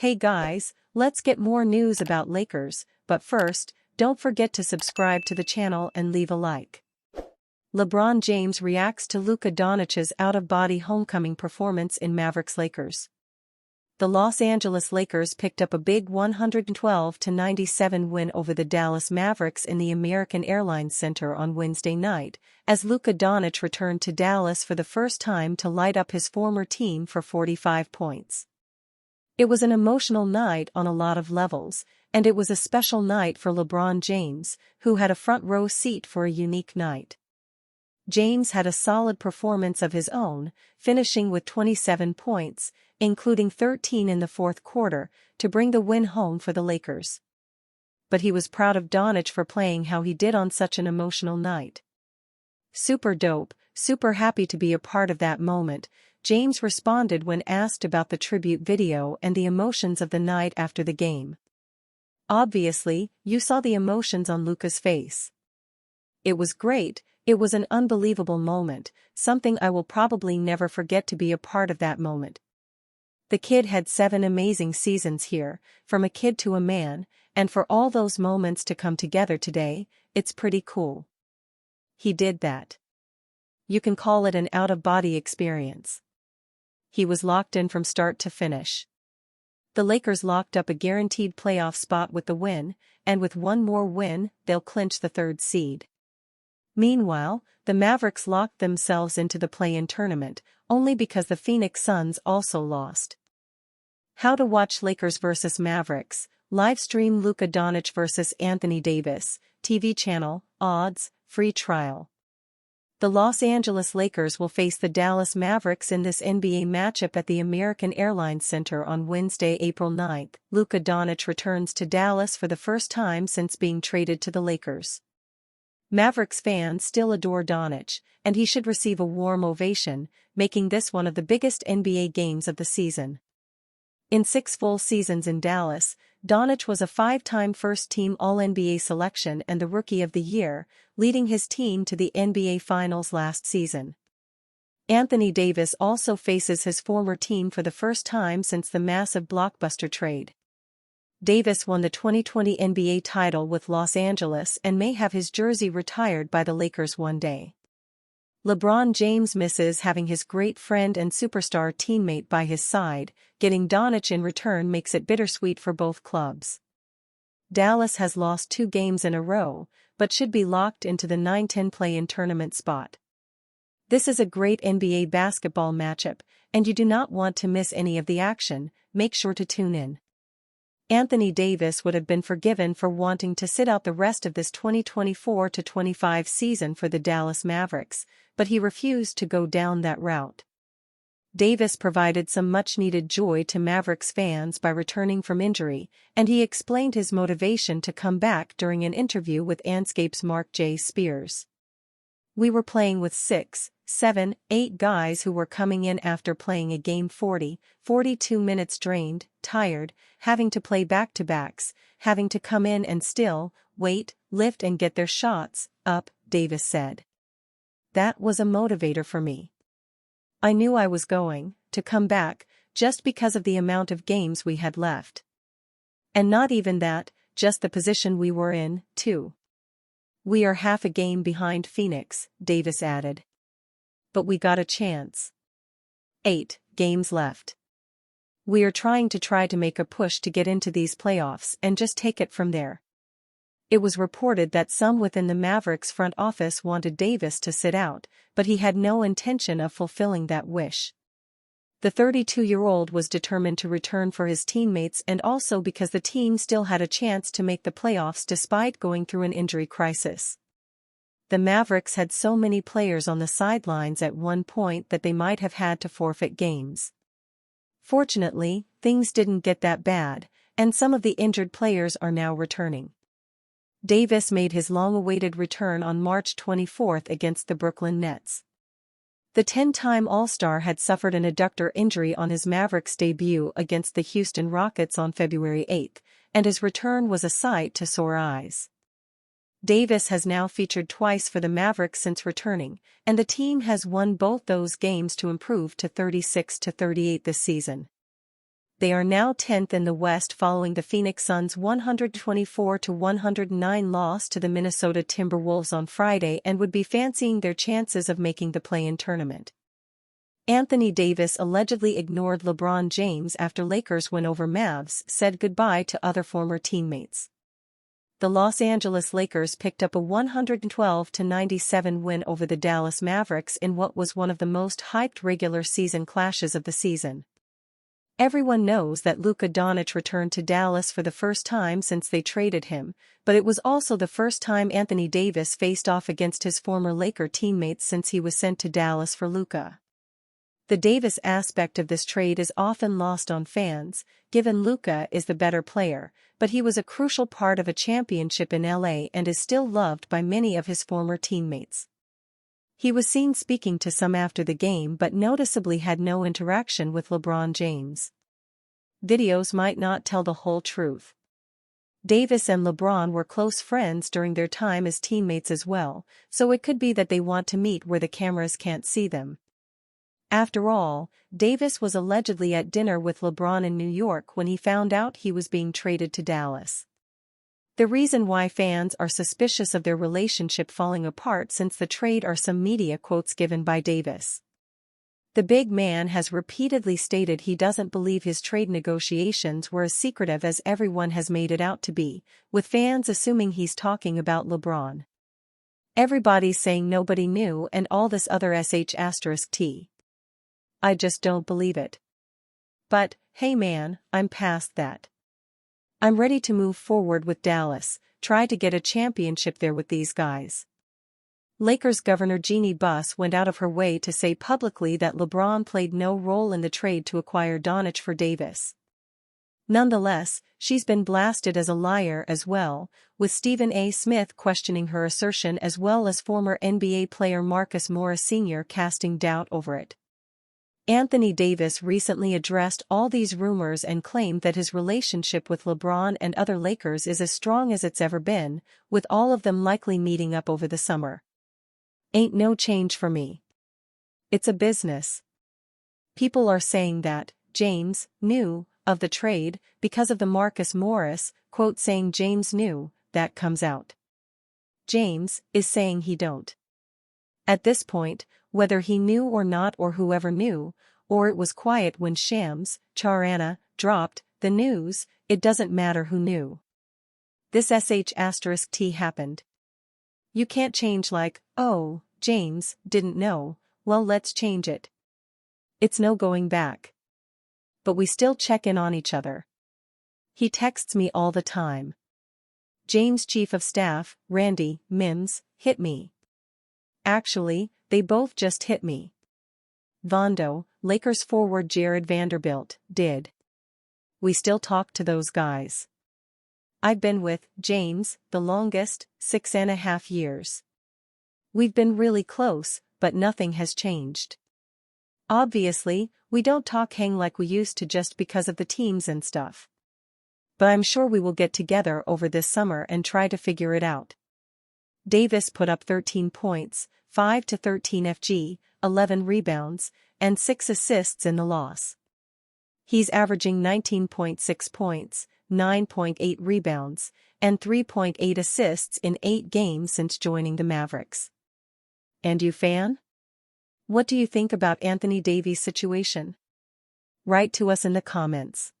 Hey guys, let's get more news about Lakers, but first, don't forget to subscribe to the channel and leave a like. LeBron James reacts to Luka Dončić's out-of-body homecoming performance in Mavericks Lakers. The Los Angeles Lakers picked up a big 112-97 win over the Dallas Mavericks in the American Airlines Center on Wednesday night, as Luka Dončić returned to Dallas for the first time to light up his former team for 45 points. It was an emotional night on a lot of levels, and it was a special night for LeBron James, who had a front-row seat for a unique night. James had a solid performance of his own, finishing with 27 points, including 13 in the fourth quarter, to bring the win home for the Lakers. But he was proud of Dončić for playing how he did on such an emotional night. "Super dope, super happy to be a part of that moment," James responded when asked about the tribute video and the emotions of the night after the game. "Obviously, you saw the emotions on Luka's face. It was great, it was an unbelievable moment, something I will probably never forget to be a part of that moment. The kid had 7 amazing seasons here, from a kid to a man, and for all those moments to come together today, it's pretty cool. He did that. You can call it an out-of-body experience. He was locked in from start to finish." The Lakers locked up a guaranteed playoff spot with the win, and with one more win, they'll clinch the 3rd seed. Meanwhile, the Mavericks locked themselves into the play-in tournament, only because the Phoenix Suns also lost. How to watch Lakers vs Mavericks, live stream Luka Dončić vs Anthony Davis, TV channel, odds, free trial. The Los Angeles Lakers will face the Dallas Mavericks in this NBA matchup at the American Airlines Center on Wednesday, April 9. Luka Dončić returns to Dallas for the first time since being traded to the Lakers. Mavericks fans still adore Dončić, and he should receive a warm ovation, making this one of the biggest NBA games of the season. In 6 full seasons in Dallas, Dončić was a 5-time first-team All-NBA selection and the Rookie of the Year, leading his team to the NBA Finals last season. Anthony Davis also faces his former team for the first time since the massive blockbuster trade. Davis won the 2020 NBA title with Los Angeles and may have his jersey retired by the Lakers one day. LeBron James misses having his great friend and superstar teammate by his side. Getting Dončić in return makes it bittersweet for both clubs. Dallas has lost 2 games in a row, but should be locked into the 9-10 play-in tournament spot. This is a great NBA basketball matchup, and you do not want to miss any of the action. Make sure to tune in. Anthony Davis would have been forgiven for wanting to sit out the rest of this 2024-25 season for the Dallas Mavericks, but he refused to go down that route. Davis provided some much-needed joy to Mavericks fans by returning from injury, and he explained his motivation to come back during an interview with Anscape's Mark J. Spears. "We were playing with 6, 7, 8 guys who were coming in after playing a game 40, 42 minutes drained, tired, having to play back-to-backs, having to come in and still, wait, lift and get their shots up," Davis said. "That was a motivator for me. I knew I was going to come back just because of the amount of games we had left. And not even that, just the position we were in, too. We are half a game behind Phoenix," Davis added. "But we got a chance. 8 games left. We are trying to make a push to get into these playoffs and just take it from there." It was reported that some within the Mavericks front office wanted Davis to sit out, but he had no intention of fulfilling that wish. The 32-year-old was determined to return for his teammates and also because the team still had a chance to make the playoffs despite going through an injury crisis. The Mavericks had so many players on the sidelines at one point that they might have had to forfeit games. Fortunately, things didn't get that bad, and some of the injured players are now returning. Davis made his long-awaited return on March 24 against the Brooklyn Nets. The 10-time All-Star had suffered an adductor injury on his Mavericks debut against the Houston Rockets on February 8, and his return was a sight to sore eyes. Davis has now featured twice for the Mavericks since returning, and the team has won both those games to improve to 36-38 this season. They are now 10th in the West following the Phoenix Suns' 124-109 loss to the Minnesota Timberwolves on Friday and would be fancying their chances of making the play-in tournament. Anthony Davis allegedly ignored LeBron James after Lakers win over Mavs, said goodbye to other former teammates. The Los Angeles Lakers picked up a 112-97 win over the Dallas Mavericks in what was one of the most hyped regular season clashes of the season. Everyone knows that Luka Dončić returned to Dallas for the first time since they traded him, but it was also the first time Anthony Davis faced off against his former Laker teammates since he was sent to Dallas for Luka. The Davis aspect of this trade is often lost on fans, given Luka is the better player, but he was a crucial part of a championship in LA and is still loved by many of his former teammates. He was seen speaking to some after the game but noticeably had no interaction with LeBron James. Videos might not tell the whole truth. Davis and LeBron were close friends during their time as teammates as well, so it could be that they want to meet where the cameras can't see them. After all, Davis was allegedly at dinner with LeBron in New York when he found out he was being traded to Dallas. The reason why fans are suspicious of their relationship falling apart since the trade are some media quotes given by Davis. The big man has repeatedly stated he doesn't believe his trade negotiations were as secretive as everyone has made it out to be, with fans assuming he's talking about LeBron. Everybody's saying nobody knew and all this other sh*t. I just don't believe it. But, hey man, I'm past that. I'm ready to move forward with Dallas, try to get a championship there with these guys. Lakers Governor Jeannie Buss went out of her way to say publicly that LeBron played no role in the trade to acquire Dončić for Davis. Nonetheless, she's been blasted as a liar as well, with Stephen A. Smith questioning her assertion as well as former NBA player Marcus Morris Sr. casting doubt over it. Anthony Davis recently addressed all these rumors and claimed that his relationship with LeBron and other Lakers is as strong as it's ever been, with all of them likely meeting up over the summer. Ain't no change for me. It's a business. People are saying that James knew of the trade because of the Marcus Morris quote saying James knew that comes out. James is saying he don't. At this point, whether he knew or not or whoever knew, or it was quiet when Shams Charania dropped the news, it doesn't matter who knew. This sh*t happened. You can't change like, oh, James didn't know, well let's change it. It's no going back. But we still check in on each other. He texts me all the time. James' chief of staff, Randy Mims, hit me. Actually, they both just hit me. Vondo, Lakers forward Jared Vanderbilt, did. We still talk to those guys. I've been with James the longest, 6.5 years. We've been really close, but nothing has changed. Obviously, we don't hang like we used to just because of the teams and stuff. But I'm sure we will get together over this summer and try to figure it out. Davis put up 13 points, 5 to 13 FG, 11 rebounds, and 6 assists in the loss. He's averaging 19.6 points, 9.8 rebounds, and 3.8 assists in 8 games since joining the Mavericks. And you fan? What do you think about Anthony Davies' situation? Write to us in the comments.